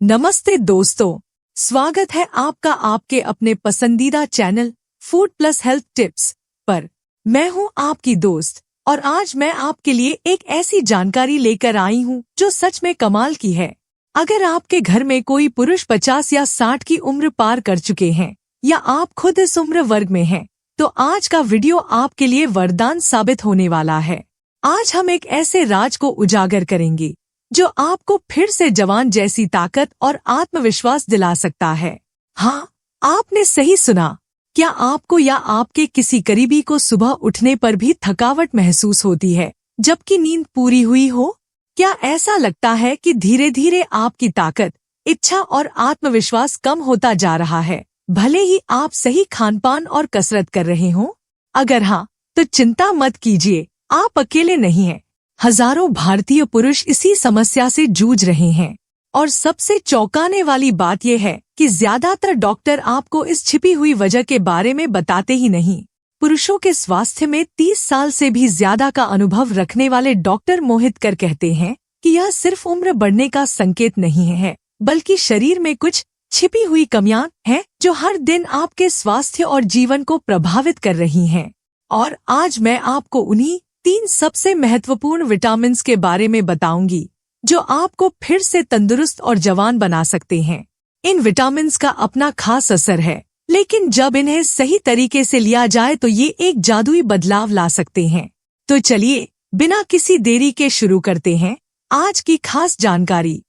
नमस्ते दोस्तों, स्वागत है आपका आपके अपने पसंदीदा channel food plus health tips पर। मैं हूं आपकी दोस्त और आज मैं आपके लिए एक ऐसी जानकारी लेकर आई हूं जो सच में कमाल की है। अगर आपके घर में कोई पुरुष 50 या 60 की उम्र पार कर चुके हैं या आप खुद इस उम्र वर्ग में हैं, तो आज का वीडियो आपके लिए वरदान साबित होने वाला है। आज हम एक ऐसे राज को उजागर करेंगे जो आपको फिर से जवान जैसी ताकत और आत्मविश्वास दिला सकता है। हाँ, आपने सही सुना। क्या आपको या आपके किसी करीबी को सुबह उठने पर भी थकावट महसूस होती है जबकि नींद पूरी हुई हो? क्या ऐसा लगता है कि धीरे धीरे आपकी ताकत, इच्छा और आत्मविश्वास कम होता जा रहा है, भले ही आप सही खानपान और कसरत कर रहे हों? अगर हाँ, तो चिंता मत कीजिए, आप अकेले नहीं हैं। हजारों भारतीय पुरुष इसी समस्या से जूझ रहे हैं और सबसे चौंकाने वाली बात यह है कि ज्यादातर डॉक्टर आपको इस छिपी हुई वजह के बारे में बताते ही नहीं। पुरुषों के स्वास्थ्य में 30 साल से भी ज्यादा का अनुभव रखने वाले डॉक्टर मोहित कर कहते हैं कि यह सिर्फ उम्र बढ़ने का संकेत नहीं है, बल्कि शरीर में कुछ छिपी हुई कमियां हैं जो हर दिन आपके स्वास्थ्य और जीवन को प्रभावित कर रही हैं। और आज मैं आपको उन्हीं 3 सबसे महत्वपूर्ण विटामिन के बारे में बताऊंगी जो आपको फिर से तंदुरुस्त और जवान बना सकते हैं। इन विटामिन का अपना खास असर है, लेकिन जब इन्हें सही तरीके से लिया जाए तो ये एक जादुई बदलाव ला सकते हैं। तो चलिए बिना किसी देरी के शुरू करते हैं आज की खास जानकारी।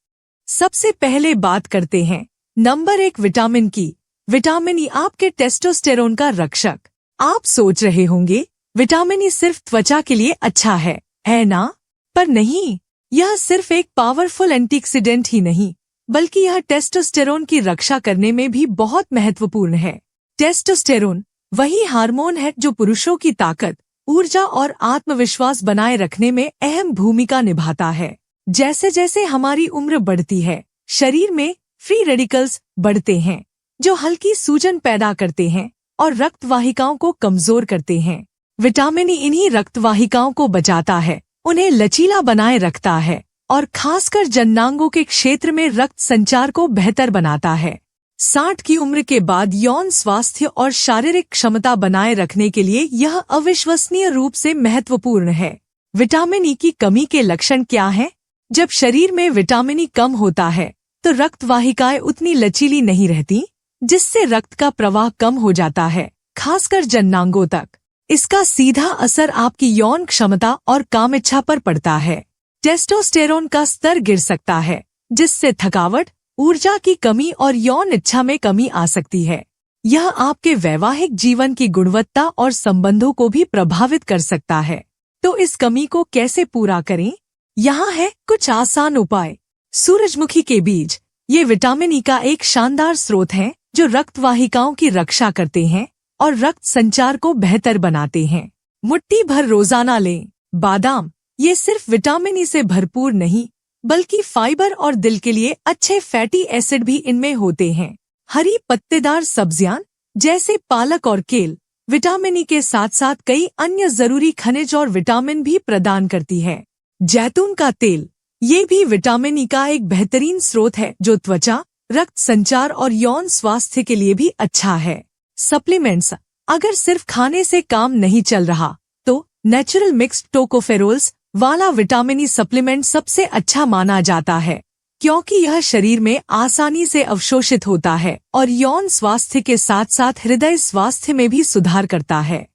सबसे पहले बात करते हैं नंबर 1 विटामिन की। विटामिन ई आपके टेस्टोस्टेरोन का रक्षक। आप सोच रहे होंगे विटामिन ई सिर्फ त्वचा के लिए अच्छा है ना? पर नहीं, यह सिर्फ एक पावरफुल एंटीऑक्सीडेंट ही नहीं, बल्कि यह टेस्टोस्टेरोन की रक्षा करने में भी बहुत महत्वपूर्ण है। टेस्टोस्टेरोन वही हार्मोन है जो पुरुषों की ताकत, ऊर्जा और आत्मविश्वास बनाए रखने में अहम भूमिका निभाता है। जैसे जैसे हमारी उम्र बढ़ती है, शरीर में फ्री रेडिकल्स बढ़ते हैं जो हल्की सूजन पैदा करते हैं और रक्त वाहिकाओं को कमजोर करते हैं। विटामिन ई इन्हीं रक्त वाहिकाओं को बचाता है, उन्हें लचीला बनाए रखता है और खासकर जननांगों के क्षेत्र में रक्त संचार को बेहतर बनाता है। 60 की उम्र के बाद यौन स्वास्थ्य और शारीरिक क्षमता बनाए रखने के लिए यह अविश्वसनीय रूप से महत्वपूर्ण है। विटामिन ई की कमी के लक्षण क्या हैं? जब शरीर में विटामिन ई कम होता है तो रक्त वाहिकाएं उतनी लचीली नहीं रहती, जिससे रक्त का प्रवाह कम हो जाता है, खासकर जननांगों तक। इसका सीधा असर आपकी यौन क्षमता और काम इच्छा पर पड़ता है। टेस्टोस्टेरोन का स्तर गिर सकता है, जिससे थकावट, ऊर्जा की कमी और यौन इच्छा में कमी आ सकती है। यह आपके वैवाहिक जीवन की गुणवत्ता और संबंधों को भी प्रभावित कर सकता है। तो इस कमी को कैसे पूरा करें? यहाँ है कुछ आसान उपाय। सूरजमुखी के बीज। ये विटामिन ई का एक शानदार स्रोत है जो रक्त वाहिकाओं की रक्षा करते हैं और रक्त संचार को बेहतर बनाते हैं। मुट्ठी भर रोजाना लें। बादाम। ये सिर्फ विटामिन ई से भरपूर नहीं, बल्कि फाइबर और दिल के लिए अच्छे फैटी एसिड भी इनमें होते हैं। हरी पत्तेदार सब्जियां जैसे पालक और केल विटामिन ई के साथ साथ कई अन्य जरूरी खनिज और विटामिन भी प्रदान करती है। जैतून का तेल। ये भी विटामिन ई का एक बेहतरीन स्रोत है जो त्वचा, रक्त संचार और यौन स्वास्थ्य के लिए भी अच्छा है। सप्लीमेंट्स। अगर सिर्फ खाने से काम नहीं चल रहा तो नेचुरल मिक्स्ड टोकोफेरोल्स वाला विटामिन ई सप्लीमेंट सबसे अच्छा माना जाता है, क्योंकि यह शरीर में आसानी से अवशोषित होता है और यौन स्वास्थ्य के साथ साथ हृदय स्वास्थ्य में भी सुधार करता है।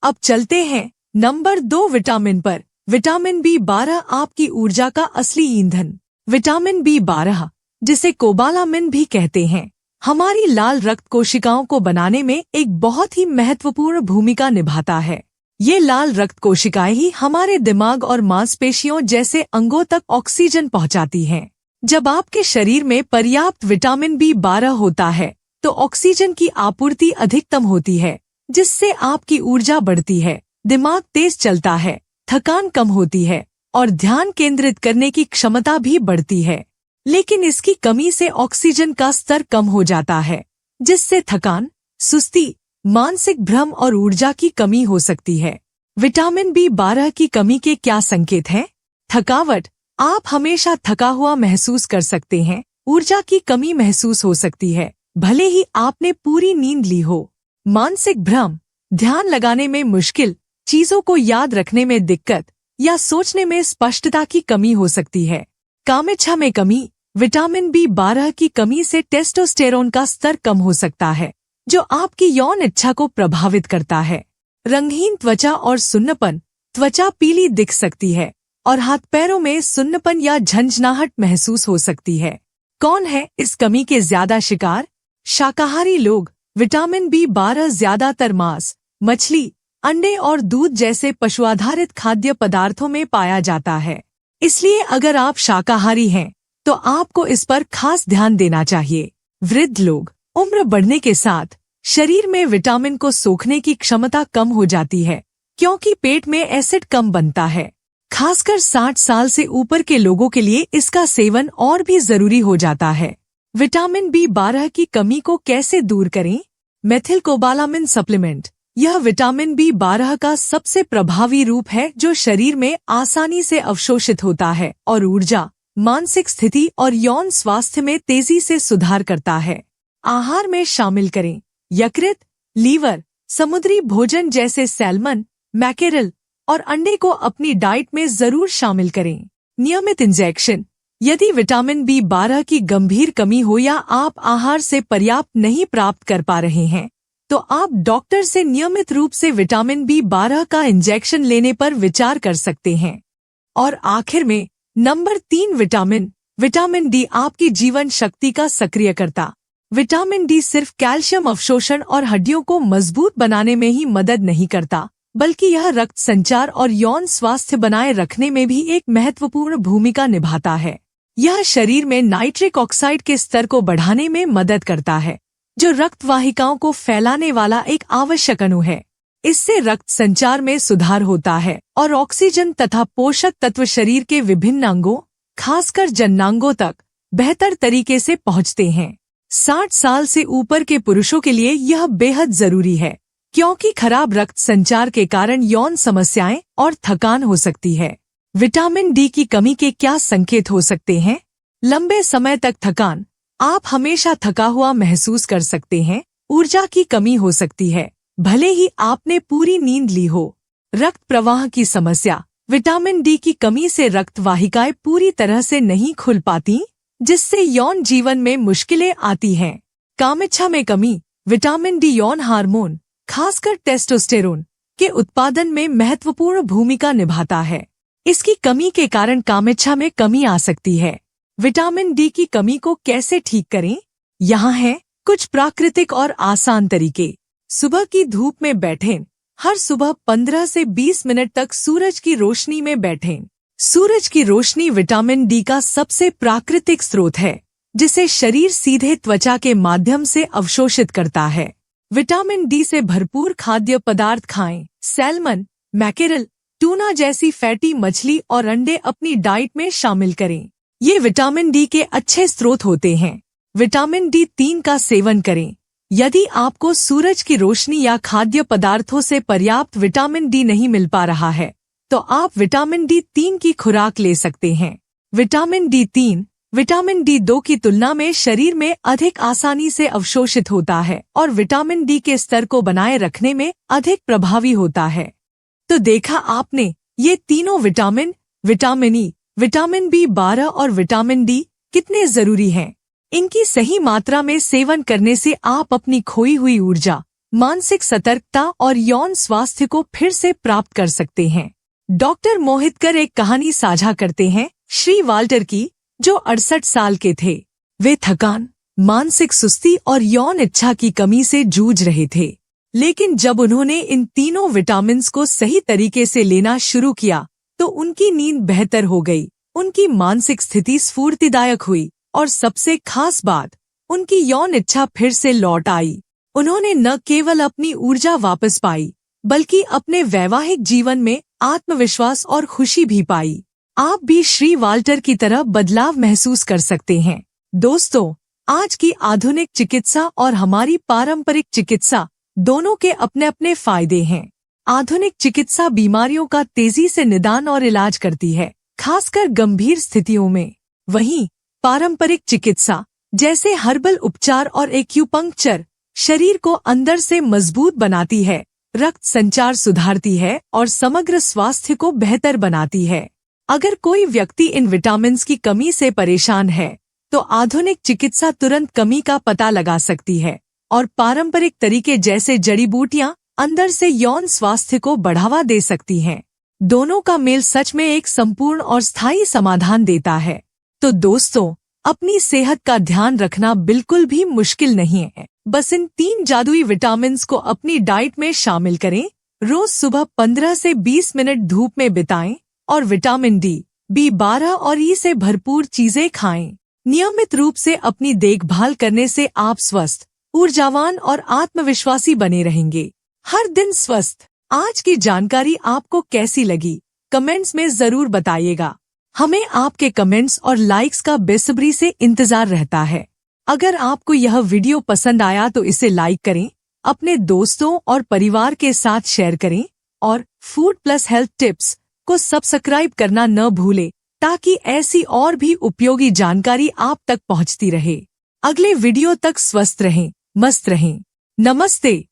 अब चलते हैं नंबर 2 विटामिन पर। विटामिन B12 आपकी ऊर्जा का असली ईंधन। विटामिन B12, जिसे कोबालामिन भी कहते हैं, हमारी लाल रक्त कोशिकाओं को बनाने में एक बहुत ही महत्वपूर्ण भूमिका निभाता है। ये लाल रक्त कोशिकाएं ही हमारे दिमाग और मांसपेशियों जैसे अंगों तक ऑक्सीजन पहुंचाती हैं। जब आपके शरीर में पर्याप्त विटामिन B12 होता है तो ऑक्सीजन की आपूर्ति अधिकतम होती है, जिससे आपकी ऊर्जा बढ़ती है, दिमाग तेज चलता है, थकान कम होती है और ध्यान केंद्रित करने की क्षमता भी बढ़ती है। लेकिन इसकी कमी से ऑक्सीजन का स्तर कम हो जाता है, जिससे थकान, सुस्ती, मानसिक भ्रम और ऊर्जा की कमी हो सकती है। विटामिन B12 की कमी के क्या संकेत हैं? थकावट। आप हमेशा थका हुआ महसूस कर सकते हैं, ऊर्जा की कमी महसूस हो सकती है, भले ही आपने पूरी नींद ली हो। मानसिक भ्रम, ध्यान लगाने में मुश्किल, चीजों को याद रखने में दिक्कत या सोचने में स्पष्टता की कमी हो सकती है। कामेच्छा में कमी, विटामिन B12 की कमी से टेस्टोस्टेरोन का स्तर कम हो सकता है, जो आपकी यौन इच्छा को प्रभावित करता है। रंगहीन त्वचा और सुन्नपन, त्वचा पीली दिख सकती है और हाथ पैरों में सुन्नपन या झंझनाहट महसूस हो सकती है। कौन है इस कमी के ज्यादा शिकार? शाकाहारी लोग। विटामिन B12 ज्यादातर मांस, मछली, अंडे और दूध जैसे पशुआधारित खाद्य पदार्थों में पाया जाता है। इसलिए अगर आप शाकाहारी हैं तो आपको इस पर खास ध्यान देना चाहिए। वृद्ध लोग। उम्र बढ़ने के साथ शरीर में विटामिन को सोखने की क्षमता कम हो जाती है, क्योंकि पेट में एसिड कम बनता है। खासकर 60 साल से ऊपर के लोगों के लिए इसका सेवन और भी जरूरी हो जाता है। विटामिन B12 की कमी को कैसे दूर करें? मेथिलकोबालामिन सप्लीमेंट। यह विटामिन B12 का सबसे प्रभावी रूप है जो शरीर में आसानी से अवशोषित होता है और ऊर्जा, मानसिक स्थिति और यौन स्वास्थ्य में तेजी से सुधार करता है। आहार में शामिल करें। यकृत, लीवर, समुद्री भोजन जैसे सैल्मन, मैकेरल और अंडे को अपनी डाइट में जरूर शामिल करें। नियमित इंजेक्शन। यदि विटामिन B12 की गंभीर कमी हो या आप आहार से पर्याप्त नहीं प्राप्त कर पा रहे हैं, तो आप डॉक्टर से नियमित रूप से विटामिन B12 का इंजेक्शन लेने पर विचार कर सकते हैं। और आखिर में नंबर 3 विटामिन D आपकी जीवन शक्ति का सक्रियकर्ता। विटामिन D सिर्फ कैल्शियम अवशोषण और हड्डियों को मजबूत बनाने में ही मदद नहीं करता, बल्कि यह रक्त संचार और यौन स्वास्थ्य बनाए रखने में भी एक महत्वपूर्ण भूमिका निभाता है। यह शरीर में नाइट्रिक ऑक्साइड के स्तर को बढ़ाने में मदद करता है, जो रक्त वाहिकाओं को फैलाने वाला एक आवश्यक अणु है। इससे रक्त संचार में सुधार होता है और ऑक्सीजन तथा पोषक तत्व शरीर के विभिन्न अंगों, खासकर जननांगों तक बेहतर तरीके से पहुंचते हैं। 60 साल से ऊपर के पुरुषों के लिए यह बेहद जरूरी है, क्योंकि खराब रक्त संचार के कारण यौन समस्याएं और थकान हो सकती है। विटामिन D की कमी के क्या संकेत हो सकते हैं? लंबे समय तक थकान। आप हमेशा थका हुआ महसूस कर सकते हैं। ऊर्जा की कमी हो सकती है, भले ही आपने पूरी नींद ली हो। रक्त प्रवाह की समस्या। विटामिन D की कमी से रक्त वाहिकाएं पूरी तरह से नहीं खुल पाती, जिससे यौन जीवन में मुश्किलें आती हैं। कामेच्छा में कमी। विटामिन D यौन हार्मोन, खासकर टेस्टोस्टेरोन के उत्पादन में महत्वपूर्ण भूमिका निभाता है। इसकी कमी के कारण कामेच्छा में कमी आ सकती है। विटामिन D की कमी को कैसे ठीक करें? यहाँ हैं कुछ प्राकृतिक और आसान तरीके। सुबह की धूप में बैठें। हर सुबह 15 से 20 मिनट तक सूरज की रोशनी में बैठें। सूरज की रोशनी विटामिन D का सबसे प्राकृतिक स्रोत है, जिसे शरीर सीधे त्वचा के माध्यम से अवशोषित करता है। विटामिन D से भरपूर खाद्य पदार्थ खाएं। सैल्मन, मैकेरल, टूना जैसी फैटी मछली और अंडे अपनी डाइट में शामिल करें। ये विटामिन D के अच्छे स्रोत होते हैं। विटामिन D3 का सेवन करें। यदि आपको सूरज की रोशनी या खाद्य पदार्थों से पर्याप्त विटामिन D नहीं मिल पा रहा है, तो आप विटामिन D3 की खुराक ले सकते हैं। विटामिन D3 विटामिन D2 की तुलना में शरीर में अधिक आसानी से अवशोषित होता है और विटामिन D के स्तर को बनाए रखने में अधिक प्रभावी होता है। तो देखा आपने, ये तीनों विटामिन E, विटामिन B12 और विटामिन D कितने जरूरी हैं। इनकी सही मात्रा में सेवन करने से आप अपनी खोई हुई ऊर्जा, मानसिक सतर्कता और यौन स्वास्थ्य को फिर से प्राप्त कर सकते हैं। डॉक्टर मोहितकर एक कहानी साझा करते हैं श्री वाल्टर की, जो 68 साल के थे। वे थकान, मानसिक सुस्ती और यौन इच्छा की कमी से जूझ रहे थे, लेकिन जब उन्होंने इन तीनों विटामिन्स को सही तरीके से लेना शुरू किया तो उनकी नींद बेहतर हो गई, उनकी मानसिक स्थिति स्फूर्तिदायक हुई और सबसे खास बात, उनकी यौन इच्छा फिर से लौट आई। उन्होंने न केवल अपनी ऊर्जा वापस पाई, बल्कि अपने वैवाहिक जीवन में आत्मविश्वास और खुशी भी पाई। आप भी श्री वाल्टर की तरह बदलाव महसूस कर सकते हैं। दोस्तों, आज की आधुनिक चिकित्सा और हमारी पारंपरिक चिकित्सा दोनों के अपने अपने फायदे हैं। आधुनिक चिकित्सा बीमारियों का तेजी से निदान और इलाज करती है, खासकर गंभीर स्थितियों में। वहीं पारंपरिक चिकित्सा जैसे हर्बल उपचार और एक्यूपंक्चर शरीर को अंदर से मजबूत बनाती है, रक्त संचार सुधारती है और समग्र स्वास्थ्य को बेहतर बनाती है। अगर कोई व्यक्ति इन विटामिन्स की कमी से परेशान है, तो आधुनिक चिकित्सा तुरंत कमी का पता लगा सकती है और पारंपरिक तरीके जैसे जड़ी बूटियां अंदर से यौन स्वास्थ्य को बढ़ावा दे सकती हैं। दोनों का मेल सच में एक संपूर्ण और स्थायी समाधान देता है। तो दोस्तों, अपनी सेहत का ध्यान रखना बिल्कुल भी मुश्किल नहीं है। बस इन 3 जादुई विटामिन्स को अपनी डाइट में शामिल करें। रोज सुबह 15 से 20 मिनट धूप में बिताएं और विटामिन डी, B12 और ई से भरपूर चीजें खाएं। नियमित रूप से अपनी देखभाल करने से आप स्वस्थ, ऊर्जावान और आत्मविश्वासी बने रहेंगे। हर दिन स्वस्थ। आज की जानकारी आपको कैसी लगी? कमेंट्स में जरूर बताइएगा। हमें आपके कमेंट्स और लाइक्स का बेसब्री से इंतजार रहता है। अगर आपको यह वीडियो पसंद आया तो इसे लाइक करें, अपने दोस्तों और परिवार के साथ शेयर करें और फूड प्लस हेल्थ टिप्स को सब्सक्राइब करना न भूलें, ताकि ऐसी और भी उपयोगी जानकारी आप तक पहुंचती रहे। अगले वीडियो तक स्वस्थ रहें, मस्त रहें। नमस्ते।